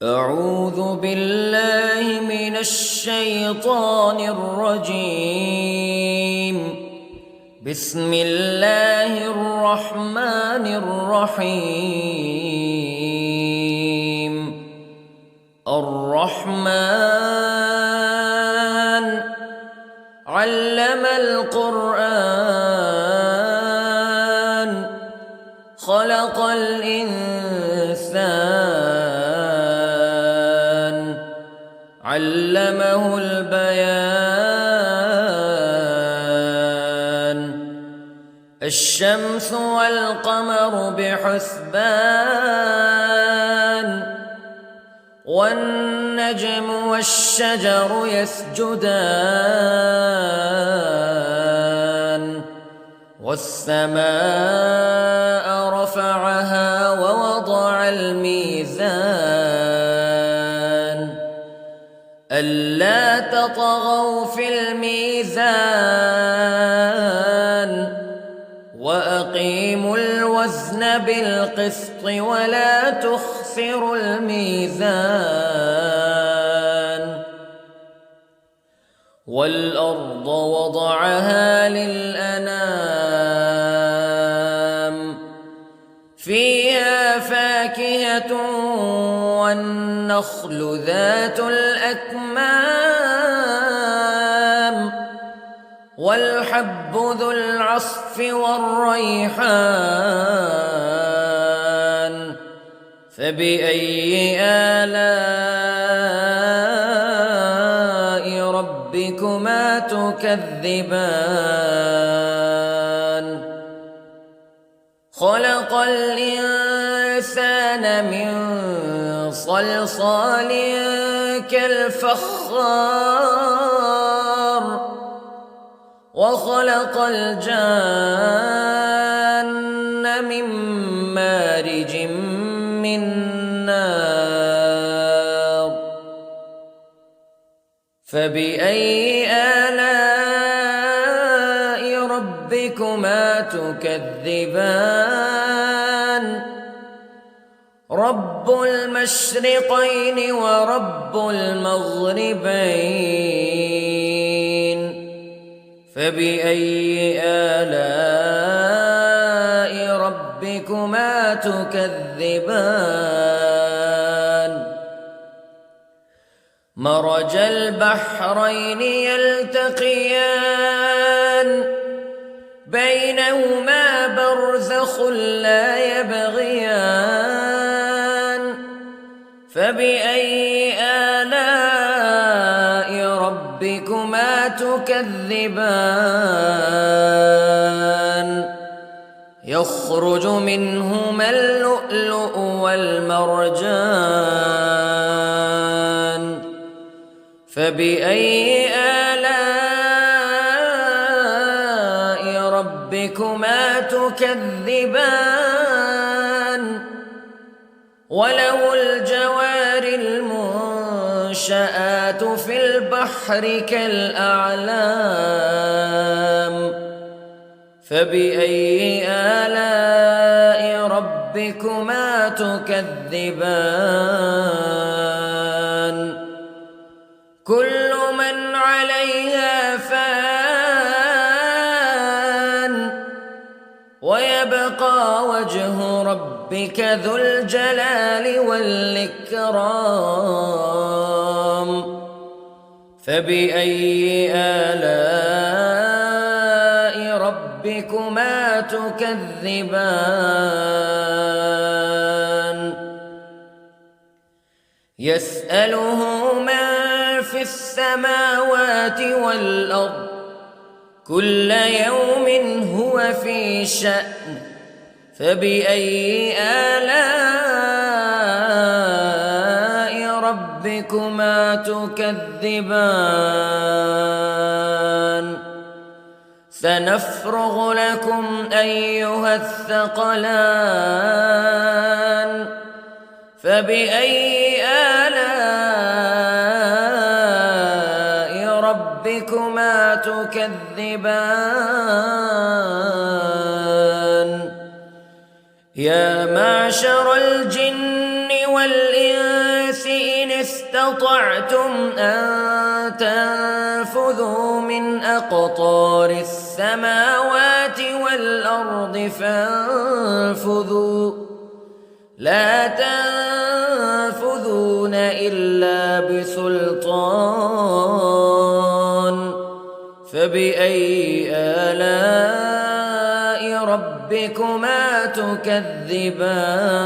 أعوذ بالله من الشيطان الرجيم. بسم الله الرحمن الرحيم. الرحمن علم القرآن خلق الإنسان علمه البيان. الشمس والقمر بحسبان والنجم والشجر يسجدان والسماء رفعها ووضع الميزان ألا تطغوا في الميزان وأقيموا الوزن بالقسط ولا تخسروا الميزان. والأرض وضعها للأنام فيها فاكهة والنخل ذات الأكمام والحب ذو العصف والريحان فبأي آلاء ربكما تكذبان. خلق الإنسان من صلصال كالفخار وخلق الجان من مارج من نار فبأي آلاء ربكما تكذبان. رب المشرقين ورب المغربين فبأي آلاء ربكما تكذبان. مرج البحرين يلتقيان بينهما برزخ لا يبغيان فبأي آلاء ربكما تكذبان. يخرج منهما اللؤلؤ والمرجان فبأي آلاء ربكما تكذبان. وله الجوار المنشآت في البحر كالأعلام فبأي آلاء ربكما تكذبان. كل من عليها فان ويبقى وجه ربك ذو الجلال والإكرام فبأي آلاء ربكما تكذبان. يسأله من في السماوات والأرض كل يوم هو في شأن فبأي آلاء ربكما تكذبان. سنفرغ لكم أيها الثقلان فبأي آلاء ربكما تكذبان. يا معشر الجن والإنس استطعتم أن تنفذوا من أقطار السماوات والأرض فانفذوا لا تنفذون إلا بسلطان فبأي آلاء ربكما تكذبان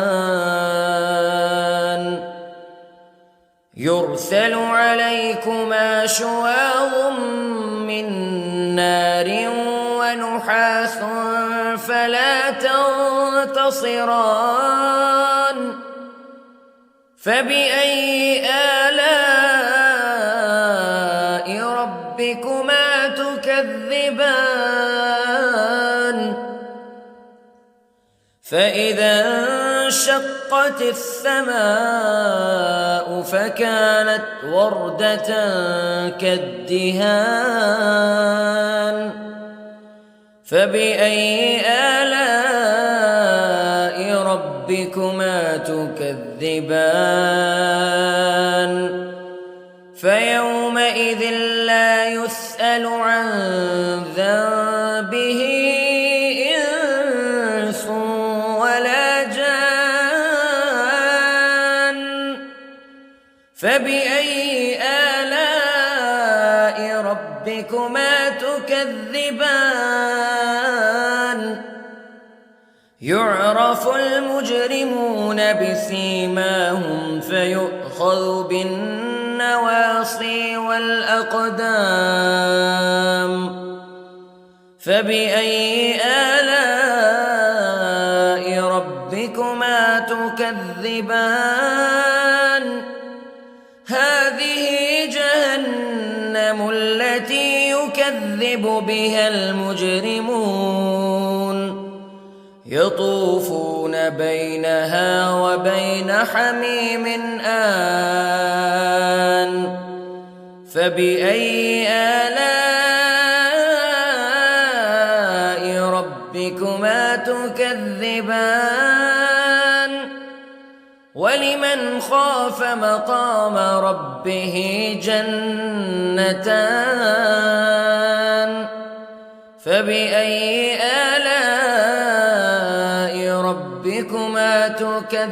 يرسل عليكما شواظ من نار ونحاس فلا تنتصران فبأي آلاء ربكما تكذبان فإذا انشقت السماء فكانت وردة كالدهان فبأي آلاء ربكما تكذبان فيومئذ لا يسأل عن ذنبه إنس ولا جان فبأي آلاء ربكما تكذبان يعرف المجرمون بسيماهم فيؤخذ بالنواصي والأقدام فبأي آلاء ربكما تكذبان هذه جهنم التي يكذب بها المجرمون يطوفون بينها وبين حميم آن فبأي آلاء ربكما تكذبان ولمن خاف مقام ربه جنتان فبأي آلاء ربكما تكذبان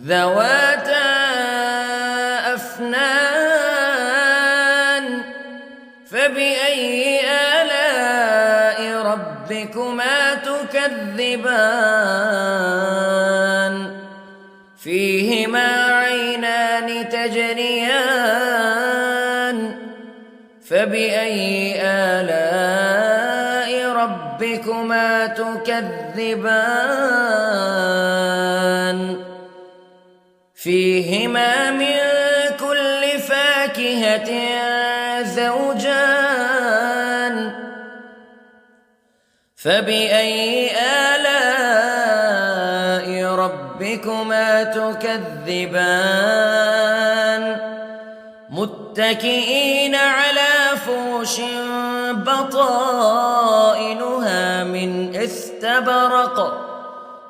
ذواتا أفنان فبأي آلاء ربكما تكذبان فيهما عينان تجريان فبأي آلاء ربكما تكذبان فيهما من كل فاكهة زوجان فبأي آلاء ربكما تكذبان متكئين على فرش بطائنها من استبرق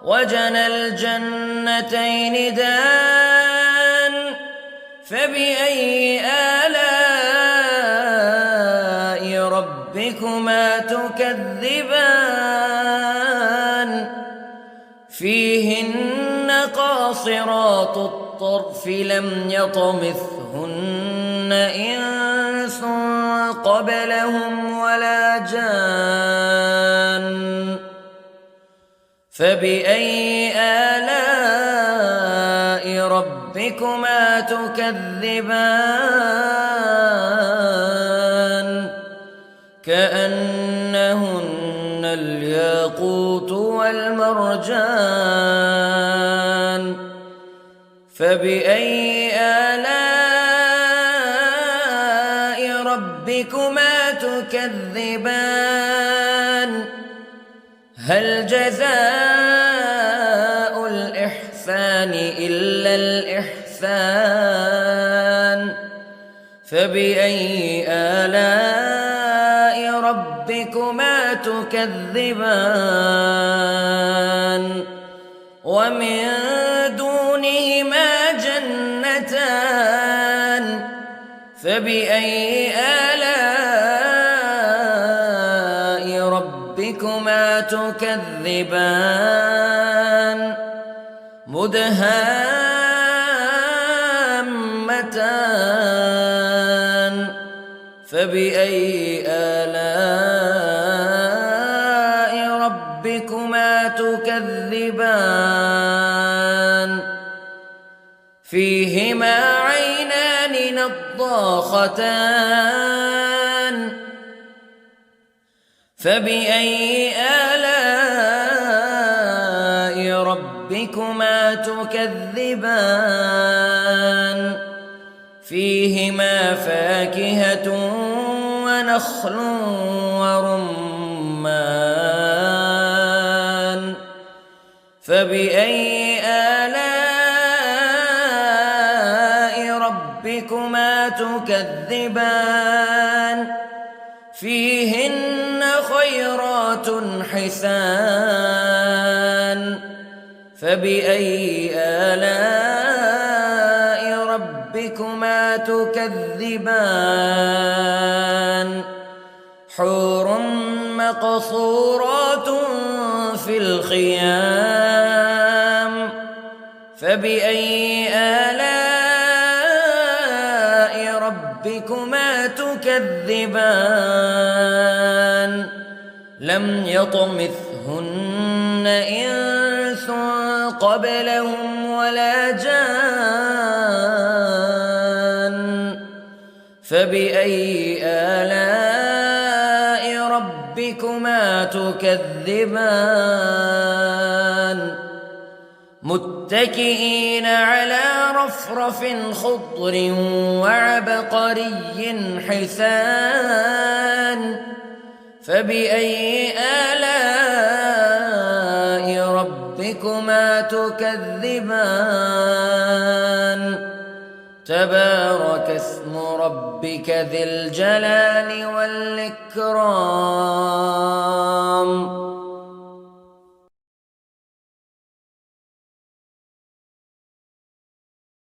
وجنى الجنتين دان فبأي آلاء ربكما تكذبان فيهن قاصرات الطرف لم يطمثهن إنس قبلهم ولا جان فبأي آلاء ربكما تكذبان كأنهن الياقوت والمرجان فبأي آلاء ربكما تكذبان هل جزاء الإحسان إلا الإحسان فبأي آلاء ربكما تكذبان ومن دونهما جنتان فبأي آلاء ربكما تكذبان مدهامتان فبأي آلاء ربكما تكذبان فيهما عينان نضاختان فبأي آلاء ربكما تكذبان فيهما فاكهة ونخل ورمان فبأي آلاء ربكما تكذبان فيهن خيرات حسان فبأي آلاء ربكما تكذبان حور مقصورات في الخيام فبأي آلاء ربكما تكذبان لم يطمثهن إنس قبلهم ولا جان فبأي آلاء ربكما تكذبان متكئين على رفرف خضر وعبقري حسان فبأي آلاء ربكما تكذبان تبارك اسم ربك ذي الجلال والإكرام